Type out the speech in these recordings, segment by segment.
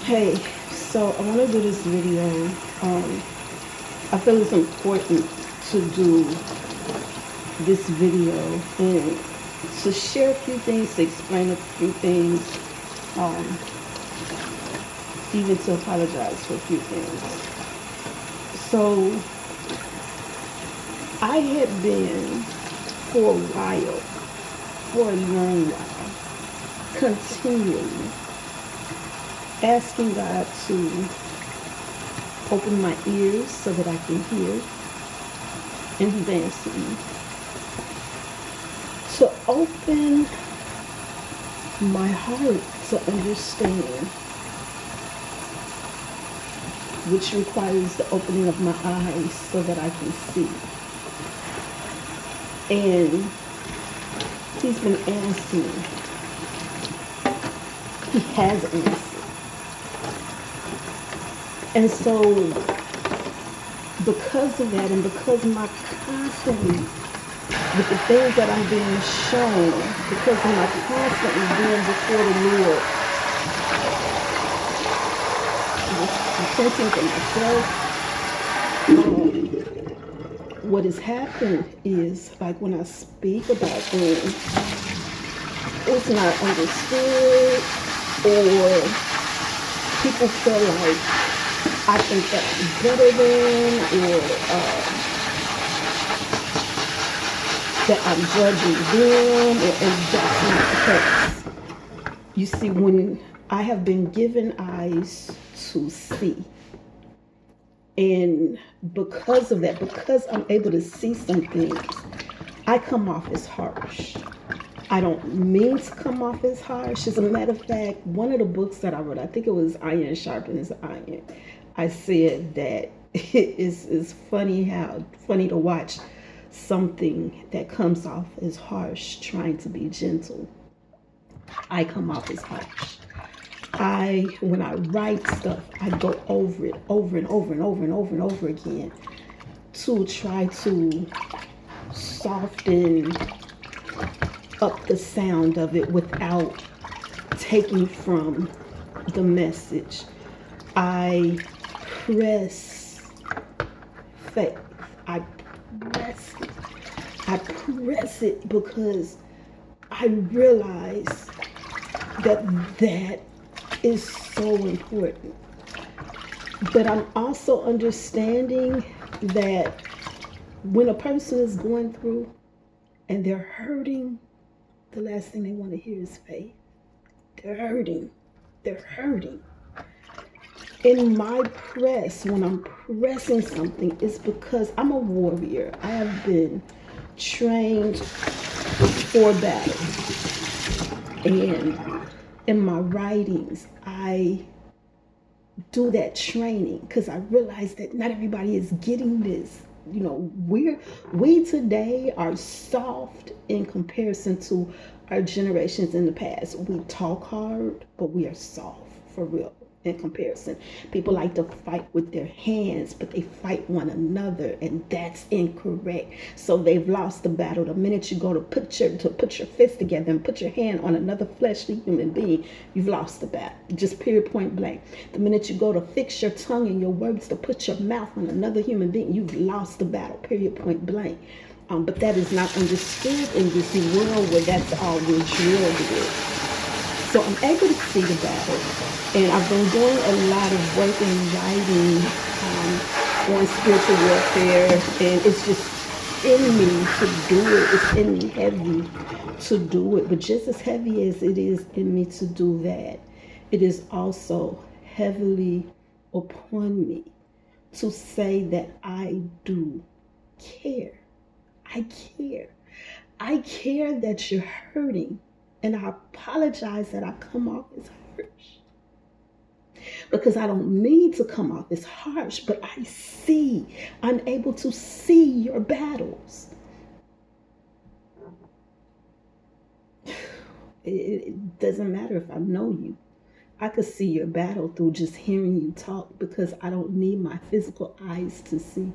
Hey, so I want to do this video. Um, I feel it's important to do this video and to share a few things, to explain a few things, um, even to apologize for a few things. So I had been for a while, for a long while, continually asking God to open my ears so that I can hear, and He's answered me. To open my heart to understand, which requires the opening of my eyes so that I can see. And He's been answering. He has answered. And so, because of that, and because my constantly, with the things that I'm being shown, because of my constantly being before the Lord, repenting for myself, what has happened is, like when I speak about things, it's not understood, or people feel like I think that I'm better than, or that I'm judging them, and that's not the case. You see, when I have been given eyes to see, and because of that, because I'm able to see some things, I come off as harsh. I don't mean to come off as harsh. As a matter of fact, one of the books that I wrote, I think it was Iron Sharpens Iron, I said that it's funny to watch something that comes off as harsh trying to be gentle. I come off as harsh. When I write stuff, I go over it over and over and over and over and over again to try to soften up the sound of it without taking from the message. I press faith. I press it. I press it because I realize that is so important. But I'm also understanding that when a person is going through and they're hurting, the last thing they want to hear is faith. They're hurting. They're hurting. In my press, when I'm pressing something, it's because I'm a warrior. I have been trained for battle. And in my writings, I do that training because I realize that not everybody is getting this. You know, we today are soft in comparison to our generations in the past. We talk hard, but we are soft for real in comparison. People like to fight with their hands, but they fight one another, and that's incorrect. So they've lost the battle. The minute you go to put your fist together and put your hand on another fleshly human being, you've lost the battle. Just period, point blank. The minute you go to fix your tongue and your words to put your mouth on another human being, you've lost the battle. Period, point blank. But that is not understood in this world where that's all we're drilled with. So I'm able to see the battle, and I've been doing a lot of work in writing on spiritual warfare, and it's just in me to do it. It's in me heavy to do it, but just as heavy as it is in me to do that, it is also heavily upon me to say that I do care. I care. I care that you're hurting. And I apologize that I come off as harsh. Because I don't mean to come off as harsh, but I'm able to see your battles. It doesn't matter if I know you. I could see your battle through just hearing you talk because I don't need my physical eyes to see.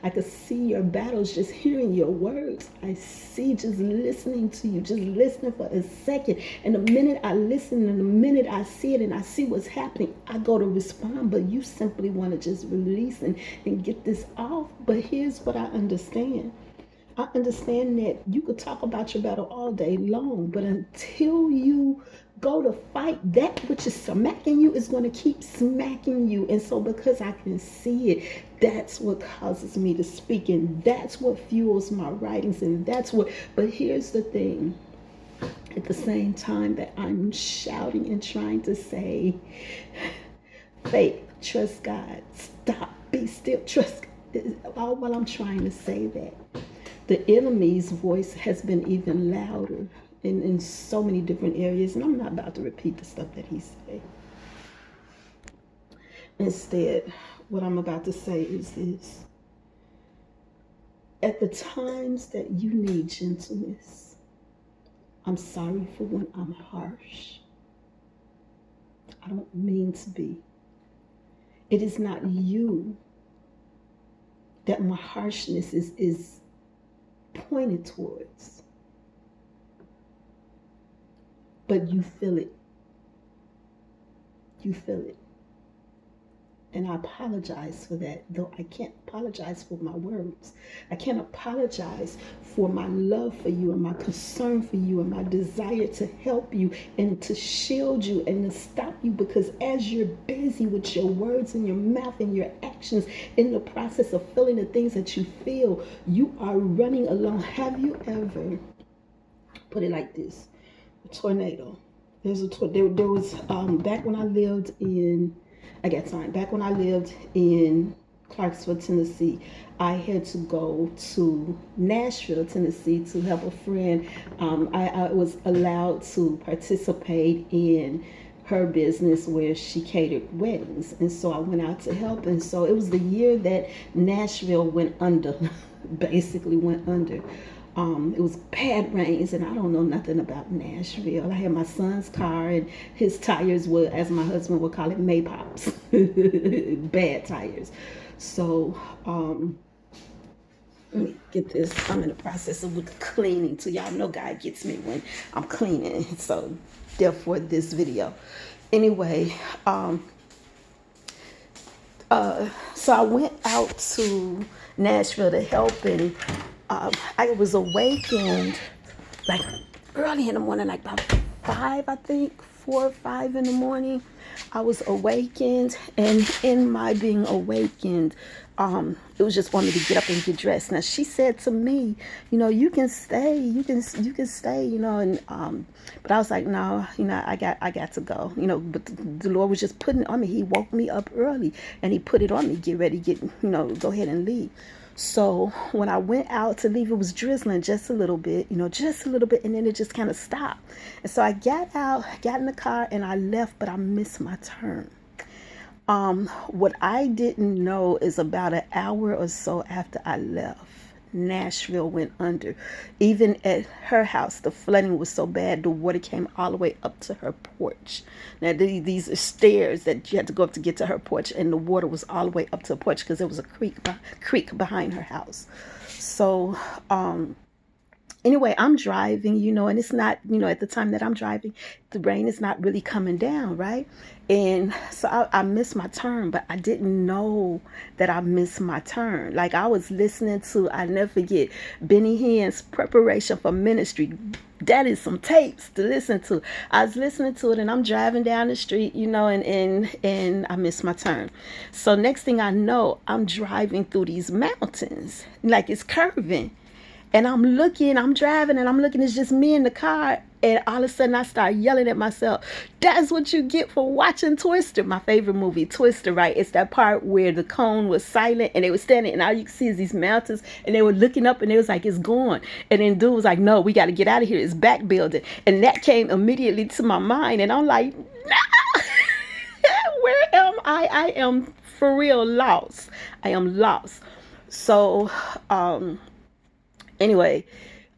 I could see your battles just hearing your words. I see just listening to you, just listening for a second. And the minute I listen and the minute I see it and I see what's happening, I go to respond. But you simply want to just release and get this off. But here's what I understand. I understand that you could talk about your battle all day long, but until you go to fight, that which is smacking you is going to keep smacking you. And so, because I can see it, that's what causes me to speak, and that's what fuels my writings, and that's what. But here's the thing: at the same time that I'm shouting and trying to say, faith, trust God, stop, be still, trust. All while I'm trying to say that, the enemy's voice has been even louder in so many different areas. And I'm not about to repeat the stuff that he said. Instead, what I'm about to say is this. At the times that you need gentleness, I'm sorry for when I'm harsh. I don't mean to be. It is not you that my harshness is pointed towards, but you feel it. You feel it. And I apologize for that, though I can't apologize for my words. I can't apologize for my love for you and my concern for you and my desire to help you and to shield you and to stop you, because as you're busy with your words and your mouth and your actions in the process of feeling the things that you feel, you are running along. Have you ever, put it like this, a tornado? There was back when I lived in back when I lived in Clarksville, Tennessee, I had to go to Nashville, Tennessee to help a friend. I was allowed to participate in her business where she catered weddings. And so I went out to help. And so it was the year that Nashville went under, basically went under. It was bad rains, and I don't know nothing about Nashville. I had my son's car, and his tires were, as my husband would call it, maypops, bad tires. So let me get this. I'm in the process of cleaning too. Y'all know God gets me when I'm cleaning, so therefore this video. Anyway, so I went out to Nashville to help, and I was awakened like early in the morning, like about 5, I think, 4 or 5 in the morning. I was awakened, and in my being awakened, it was just for me to get up and get dressed. Now she said to me, you know, you can stay, you can stay, you know, and but I was like, no, you know, I got to go, you know. But the Lord was just putting it on me. He woke me up early, and He put it on me. Get ready, go ahead and leave. So when I went out to leave, it was drizzling just a little bit, just a little bit, and then it just kind of stopped. And so I got out, got in the car, and I left, but I missed my turn. What I didn't know is about an hour or so after I left, Nashville went under. Even at her house, the flooding was so bad, the water came all the way up to her porch. Now, these are stairs that you had to go up to get to her porch, and the water was all the way up to the porch because there was a creek behind her house. So, anyway, I'm driving, and it's not, at the time that I'm driving, the rain is not really coming down, right? And so I missed my turn, but I didn't know that I missed my turn. Like, I was listening to, I never forget, Benny Hinn's Preparation for Ministry. That is some tapes to listen to. I was listening to it, and I'm driving down the street, and I missed my turn. So next thing I know, I'm driving through these mountains, like it's curving. And I'm driving, and I'm looking, it's just me in the car. And all of a sudden I start yelling at myself. That's what you get for watching Twister, my favorite movie, Twister, right? It's that part where the cone was silent and they were standing, and all you can see is these mountains, and they were looking up, and they was like, it's gone. And then dude was like, no, we got to get out of here. It's back building. And that came immediately to my mind. And I'm like, no, where am I? I am for real lost. I am lost. So, anyway,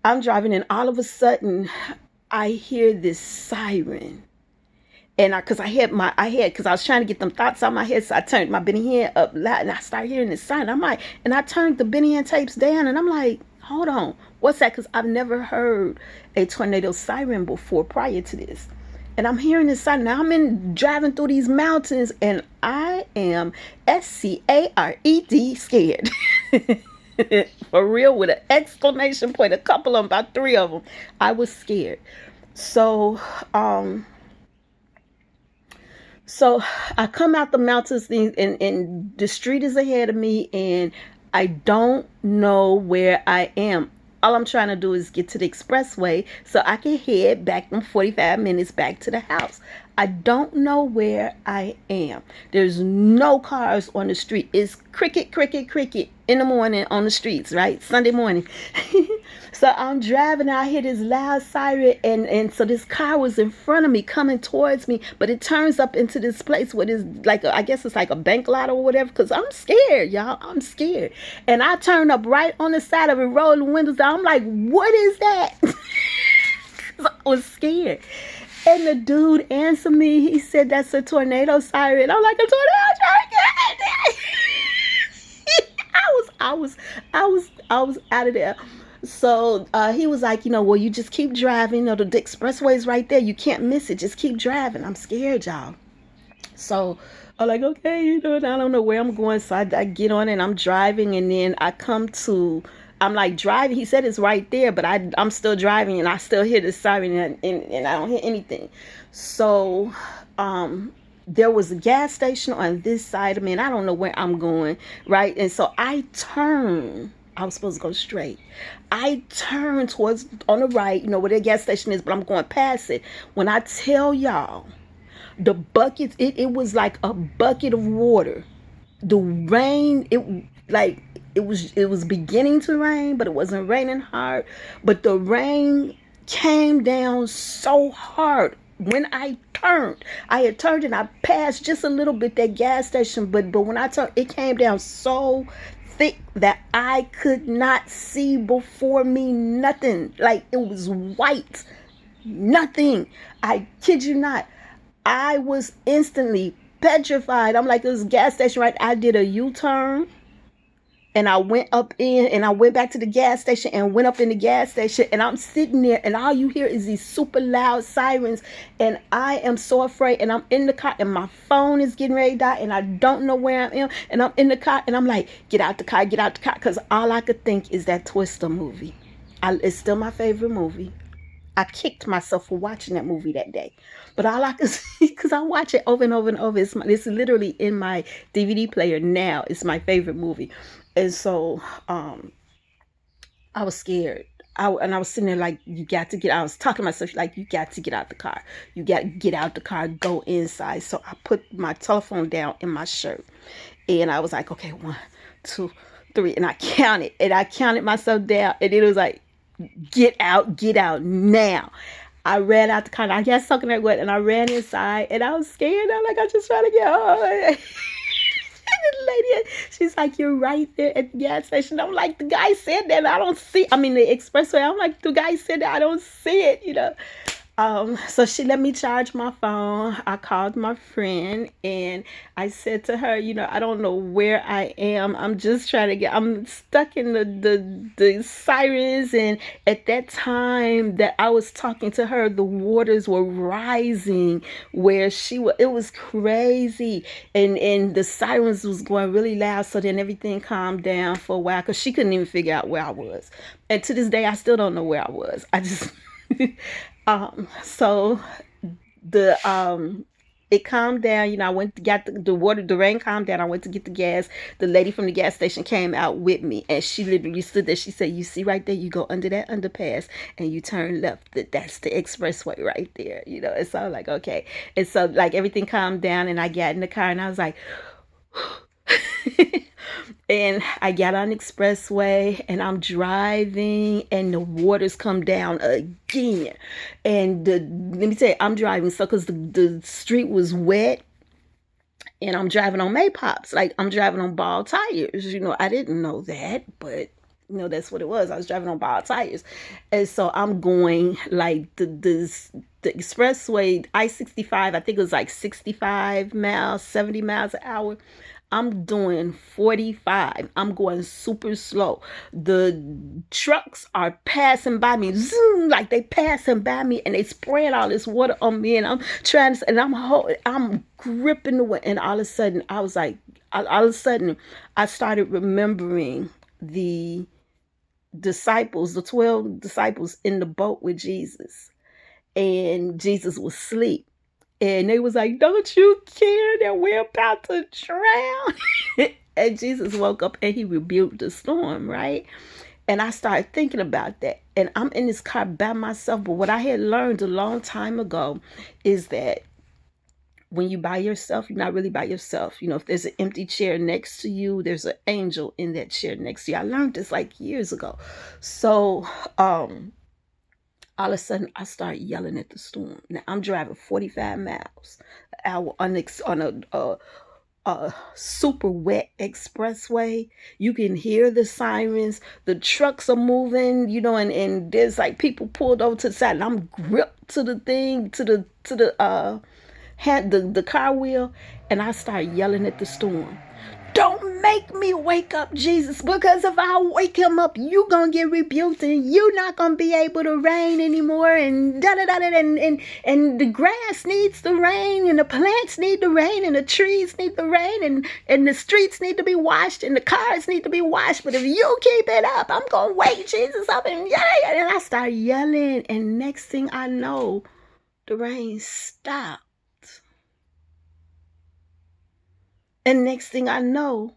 I'm driving, and all of a sudden I hear this siren, And because I was trying to get them thoughts out of my head, so I turned my Benny Hinn up loud, and I started hearing this sound. And I turned the Benny Hinn tapes down, and I'm like, hold on, what's that? Because I've never heard a tornado siren before prior to this. And I'm hearing this sound. Now driving through these mountains, and I am scared. Scared. For real, with an exclamation point, a couple of them, about 3 of them. I was scared. So I come out the mountains, and the street is ahead of me, and I don't know where I am. All I'm trying to do is get to the expressway so I can head back in 45 minutes back to the house. I don't know where I am. There's no cars on the street. It's cricket in the morning on the streets, right? Sunday morning. So I'm driving, and I hear this loud siren, and so this car was in front of me coming towards me, but it turns up into this place where it's like, I guess it's like a bank lot or whatever, because I'm scared, y'all. I'm scared. And I turn up right on the side of it, rolling the windows down. I'm like, what is that? I was scared. And the dude answered me. He said, that's a tornado siren. I'm like, a tornado siren? I was out of there. So he was like, well, you just keep driving. The expressway is right there. You can't miss it. Just keep driving. I'm scared, y'all. So I'm like, okay, I don't know where I'm going. So I get on, and I'm driving, and then I'm like driving. He said it's right there, but I'm still driving, and I still hear the siren, and I don't hear anything. So there was a gas station on this side of me, and I don't know where I'm going, right? And so I was supposed to go straight. I turn towards on the right, where the gas station is, but I'm going past it. When I tell y'all, the buckets, it was like a bucket of water. The rain, it was beginning to rain, but it wasn't raining hard. But the rain came down so hard. When I had turned, and I passed just a little bit that gas station, but when I turned, it came down so thick that I could not see before me nothing. Like, it was white. Nothing. I kid you not. I was instantly petrified. I'm like, this gas station, right? I did a U-turn, and I went up in, and I went back to the gas station, and went up in the gas station, and I'm sitting there, and all you hear is these super loud sirens, and I am so afraid, and I'm in the car, and my phone is getting ready to die, and I don't know where I am, and I'm in the car, and I'm like, get out the car, because all I could think is that Twister movie. It's still my favorite movie. I kicked myself for watching that movie that day. But all I could see, because I watch it over and over and over. It's literally in my DVD player now. It's my favorite movie. And so I was scared. I was sitting there like, you got to get out. I was talking to myself like, you got to get out the car. You got to get out the car, go inside. So I put my telephone down in my shirt. And I was like, okay, 1, 2, 3. And I counted. And I counted myself down. And it was like, get out now. I ran out the car. I got stuck in that wet, and I ran inside, and I was scared. I'm like, I'm just trying to get home. And the lady, she's like, you're right there at the gas station. I'm like, the guy said that. I don't see. The expressway. I'm like, the guy said that. I don't see it. So she let me charge my phone. I called my friend, and I said to her, I don't know where I am. I'm just trying to I'm stuck in the sirens. And at that time that I was talking to her, the waters were rising where it was crazy. And the sirens was going really loud. So then everything calmed down for a while, because she couldn't even figure out where I was. And to this day, I still don't know where I was. I just... So it calmed down. I went to get the rain calmed down. I went to get the gas. The lady from the gas station came out with me, and she literally stood there. She said, you see right there, you go under that underpass and you turn left. That's the expressway right there. And so I'm like, okay. And so like everything calmed down, and I got in the car, and I was like, and I got on the expressway, and I'm driving, and the waters come down again. And let me tell you, I'm driving because the street was wet, and I'm driving on Maypops. Like, I'm driving on ball tires. I didn't know that, but that's what it was. I was driving on ball tires. And so I'm going like the the expressway, I-65, I think it was like 65 miles, 70 miles an hour. I'm doing 45. I'm going super slow. The trucks are passing by me, zoom, like they passing by me, and they spraying all this water on me, and I'm trying to, and I'm gripping the way, and all of a sudden, I was like, all of a sudden, I started remembering the disciples, the 12 disciples in the boat with Jesus, and Jesus was asleep. And they was like, don't you care that we're about to drown? And Jesus woke up and he rebuked the storm, right? And I started thinking about that. And I'm in this car by myself. But what I had learned a long time ago is that when you by yourself, you're not really by yourself. You know, if there's an empty chair next to you, there's an angel in that chair next to you. I learned this like years ago. So, all of a sudden, I start yelling at the storm. Now, I'm driving 45 miles an hour on a super wet expressway. You can hear the sirens. The trucks are moving, you know, and there's like people pulled over to the side. And I'm gripped to the thing, to the the car wheel, and I start yelling at the storm. Don't make me wake up Jesus, because if I wake him up, you gonna get rebuked and you not gonna be able to rain anymore, and da da da da, and the grass needs the rain, and the plants need the rain, and the trees need the rain, and the streets need to be washed, and the cars need to be washed. But if you keep it up, I'm gonna wake Jesus up, and yeah, and I start yelling, and next thing I know, the rain stopped. And next thing I know,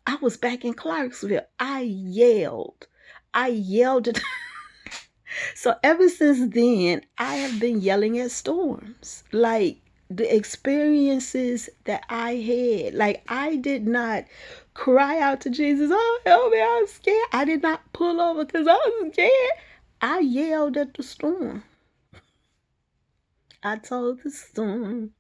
I was back in Clarksville. I yelled. At So ever since then, I have been yelling at storms. Like the experiences that I had. Like I did not cry out to Jesus, oh, help me, I'm scared. I did not pull over because I was scared. I yelled at the storm. I told the storm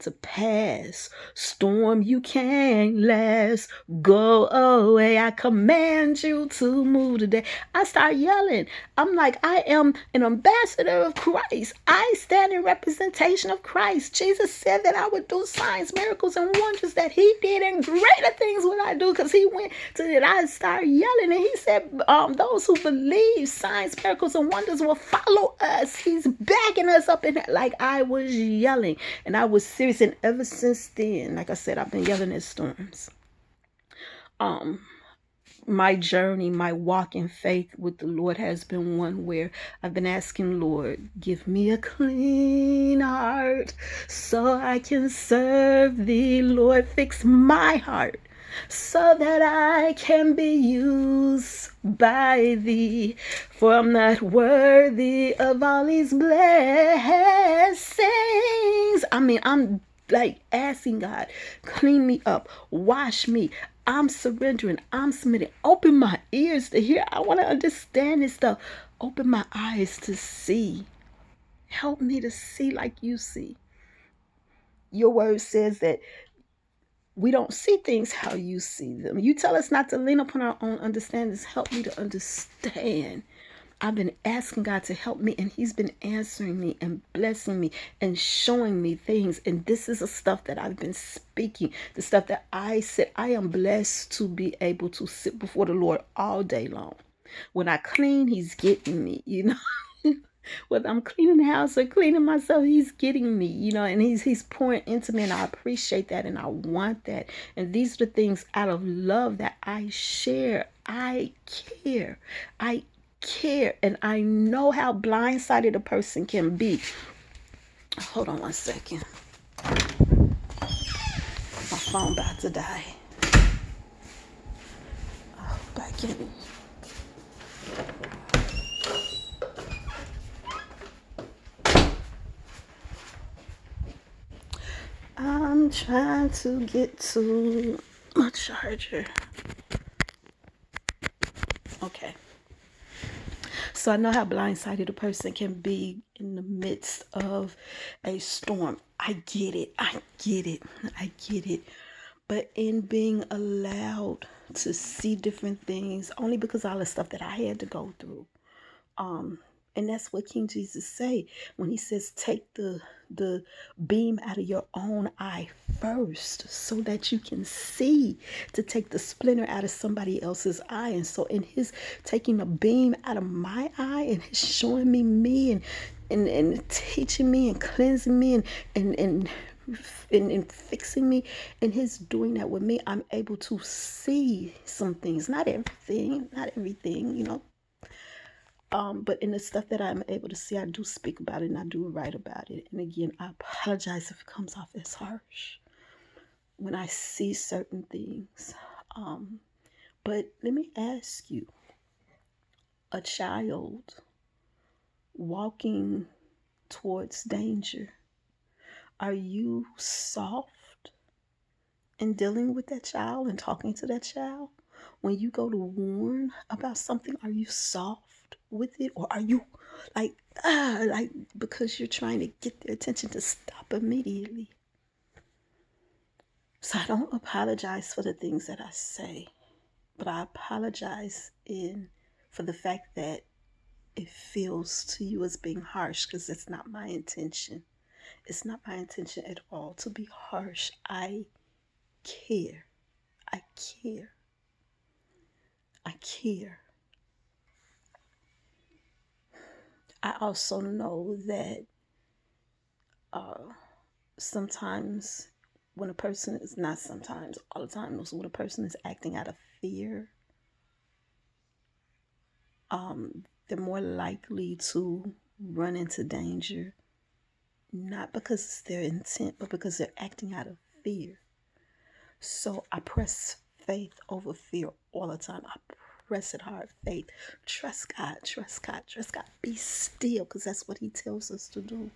to pass. Storm, you can't last. Go away. I command you to move today. I start yelling. I'm like, I am an ambassador of Christ. I stand in representation of Christ. Jesus said that I would do signs, miracles, and wonders that he did, and greater things would I do, because he went to it. I started yelling, and he said, those who believe, signs, miracles, and wonders will follow us. He's backing us up in it. Like I was yelling, and I was serious. And ever since then, like I said, I've been yelling at storms. My journey, my walk in faith with the Lord has been one where I've been asking, Lord, give me a clean heart so I can serve thee. Lord, fix my heart so that I can be used by thee. For I'm not worthy of all these blessings. I'm like asking God, clean me up, wash me. I'm surrendering. I'm submitting. Open my ears to hear. I want to understand this stuff. Open my eyes to see. Help me to see like you see. Your word says that we don't see things how you see them. You tell us not to lean upon our own understandings. Help me to understand. I've been asking God to help me, and he's been answering me and blessing me and showing me things. And this is the stuff that I've been speaking, the stuff that I said. I am blessed to be able to sit before the Lord all day long. When I clean, he's getting me, you know. Whether I'm cleaning the house or cleaning myself, he's getting me, you know, and he's pouring into me, and I appreciate that, and I want that. And these are the things out of love that I share. I care. I care, and I know how blindsided a person can be. Hold on one second. My phone about to die. Oh, back in. I'm trying to get to my charger. Okay. So I know how blindsided a person can be in the midst of a storm. I get it. But in being allowed to see different things, only because of all the stuff that I had to go through, And that's what King Jesus say when he says, take the beam out of your own eye first so that you can see, to take the splinter out of somebody else's eye. And so in his taking the beam out of my eye and his showing me and teaching me and cleansing me and fixing me, and his doing that with me, I'm able to see some things, not everything, but in the stuff that I'm able to see, I do speak about it and I do write about it. And again, I apologize if it comes off as harsh when I see certain things. But let me ask you, a child walking towards danger, are you soft in dealing with that child and talking to that child? When you go to warn about something, are you soft with it, or are you like because you're trying to get their attention to stop immediately? So I don't apologize for the things that I say, but I apologize for the fact that it feels to you as being harsh, because that's not my intention. It's not my intention at all to be harsh. I care. I care. I care. I also know that sometimes when a person is, not sometimes, all the time, when a person is acting out of fear, they're more likely to run into danger, not because it's their intent, but because they're acting out of fear. So I press faith over fear all the time. I press it hard. Faith. Trust God. Trust God. Trust God. Be still, because that's what he tells us to do.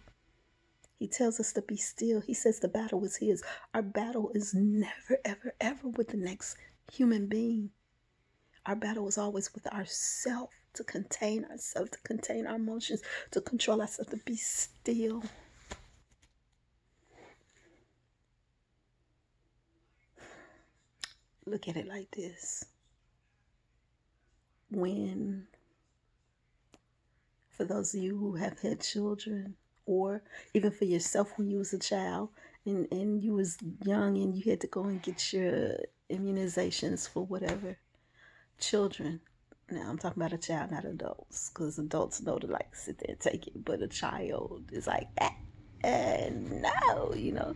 He tells us to be still. He says the battle is his. Our battle is never, ever, ever with the next human being. Our battle is always with ourselves, to contain ourselves, to contain our emotions, to control ourselves, to be still. Look at it like this. When, for those of you who have had children, or even for yourself when you was a child and you was young and you had to go and get your immunizations for whatever, children, now I'm talking about a child, not adults, because adults know to like sit there and take it, but a child is like, no.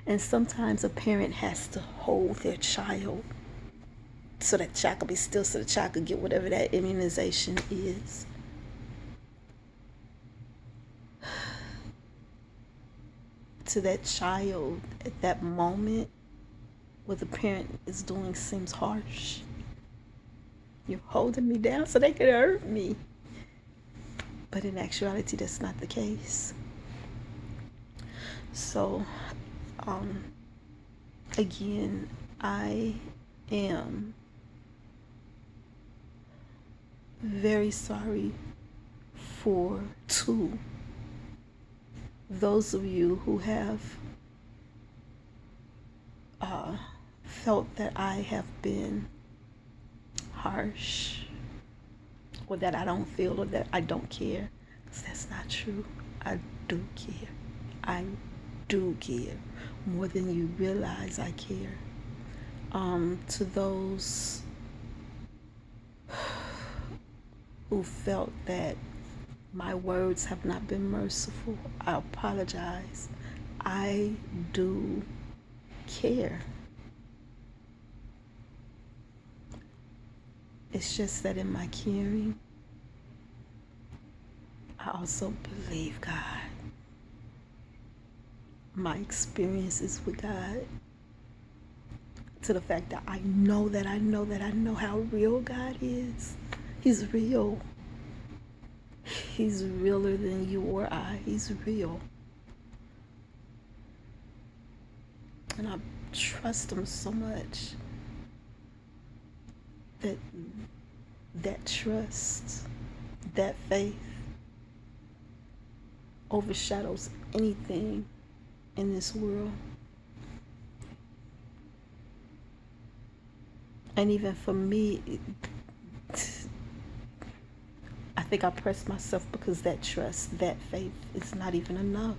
And sometimes a parent has to hold their child so that child can be still, so the child can get whatever that immunization is. To that child at that moment, what the parent is doing seems harsh. You're holding me down so they can hurt me. But in actuality, that's not the case. So, again, I am very sorry for those of you who have felt that I have been harsh, or that I don't feel, or that I don't care. Because that's not true. I do care. I do care more than you realize I care. To those who felt that my words have not been merciful, I apologize. I do care. It's just that in my caring, I also believe God. My experiences with God, to the fact that I know how real God is. He's real. He's realer than you or I. He's real. And I trust him so much that trust, that faith overshadows anything in this world. And even for me, I think I pressed myself because that trust, that faith is not even enough.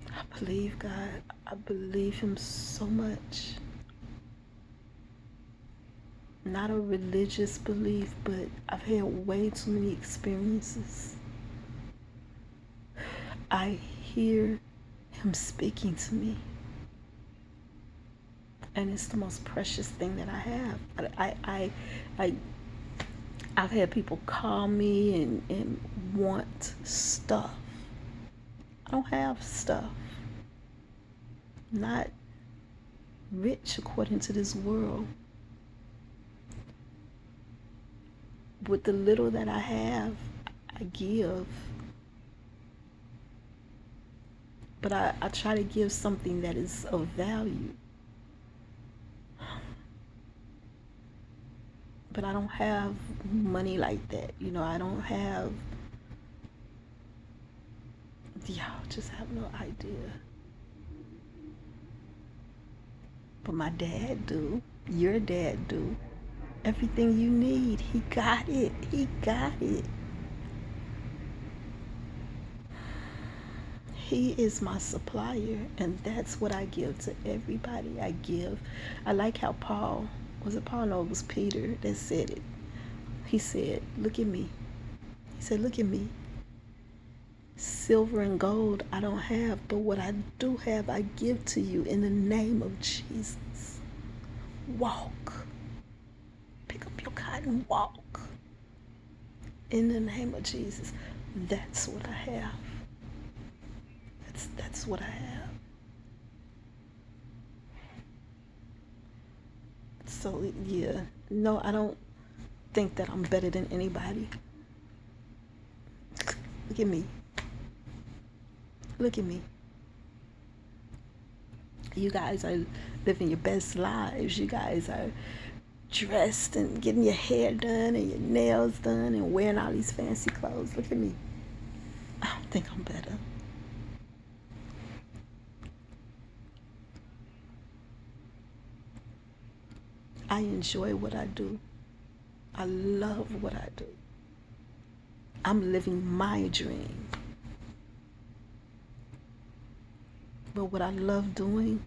I believe God. I believe Him so much. Not a religious belief, but I've had way too many experiences. I hear Him speaking to me. And it's the most precious thing that I have. I've had people call me and want stuff. I don't have stuff. I'm not rich according to this world. With the little that I have, I give. But I try to give something that is of value. But I don't have money like that. I don't have, y'all just have no idea. But my dad do. Your dad do. Everything you need, he got it. He got it. He is my supplier, and that's what I give to everybody. I like how Paul, was it Paul? No, it was Peter that said it. He said, look at me. He said, look at me. Silver and gold I don't have, but what I do have, I give to you in the name of Jesus. Walk. Pick up your cot and walk. In the name of Jesus. That's what I have. That's what I have. So yeah, no, I don't think that I'm better than anybody. Look at me. Look at me. You guys are living your best lives. You guys are dressed and getting your hair done and your nails done and wearing all these fancy clothes. Look at me. I don't think I'm better. I enjoy what I do. I love what I do. I'm living my dream. But what I love doing,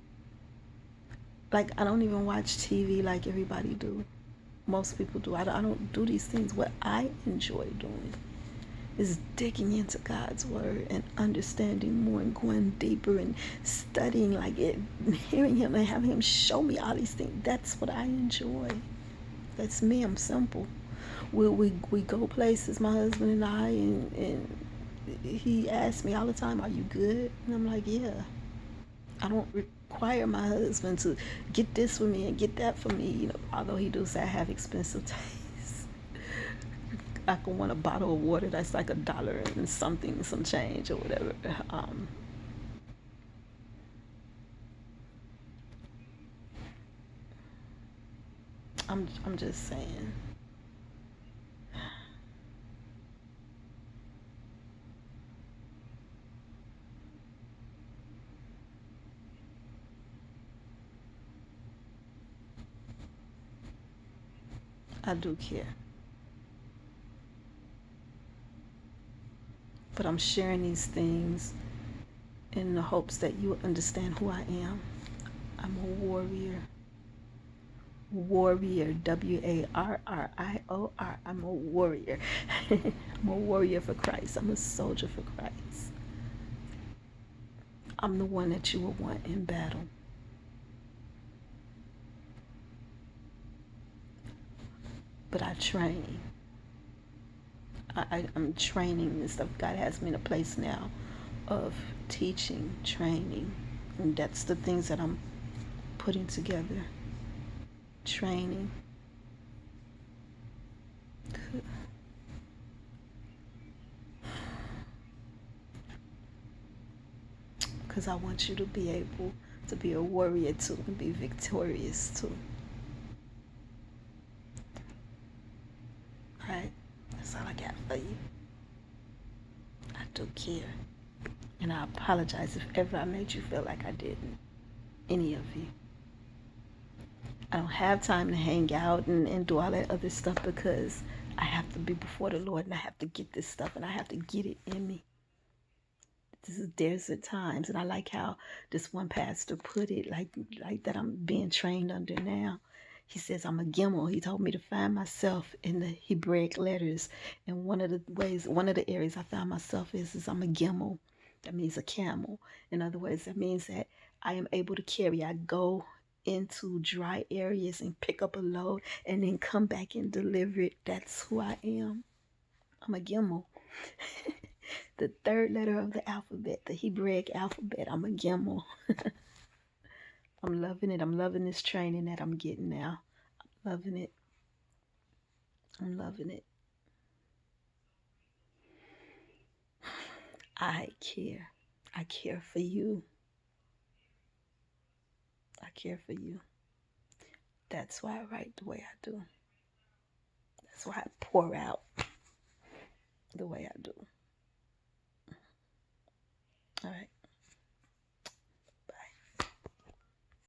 like I don't even watch TV like everybody do. Most people do. I don't do these things. What I enjoy doing is digging into God's word and understanding more and going deeper and studying like it, hearing Him and having Him show me all these things. That's what I enjoy. That's me. I'm simple. We go places, my husband and I, and he asks me all the time, "Are you good?" And I'm like, "Yeah." I don't require my husband to get this for me and get that for me. Although he does say I have expensive taste. I can want a bottle of water that's like $1 and something, some change or whatever. I'm just saying. I do care. But I'm sharing these things in the hopes that you understand who I am. I'm a warrior. Warrior, WARRIOR. I'm a warrior. I'm a warrior for Christ. I'm a soldier for Christ. I'm the one that you will want in battle. But I train. I'm training and stuff. God has me in a place now of teaching, training. And that's the things that I'm putting together. Training. Because I want you to be able to be a warrior too and be victorious too. Right? That's all I got for you. I do care. And I apologize if ever I made you feel like I didn't. Any of you. I don't have time to hang out and do all that other stuff because I have to be before the Lord and I have to get this stuff and I have to get it in me. There's the times, and I like how this one pastor put it, like that I'm being trained under now. He says I'm a gimel. He told me to find myself in the Hebraic letters, and one of the areas I found myself is I'm a gimel. That means a camel. In other words, that means that I am able to carry. I go into dry areas and pick up a load, and then come back and deliver it. That's who I am. I'm a gimel. The third letter of the alphabet, the Hebraic alphabet. I'm a gimel. I'm loving it. I'm loving this training that I'm getting now. I'm loving it. I'm loving it. I care. I care for you. I care for you. That's why I write the way I do. That's why I pour out the way I do. All right.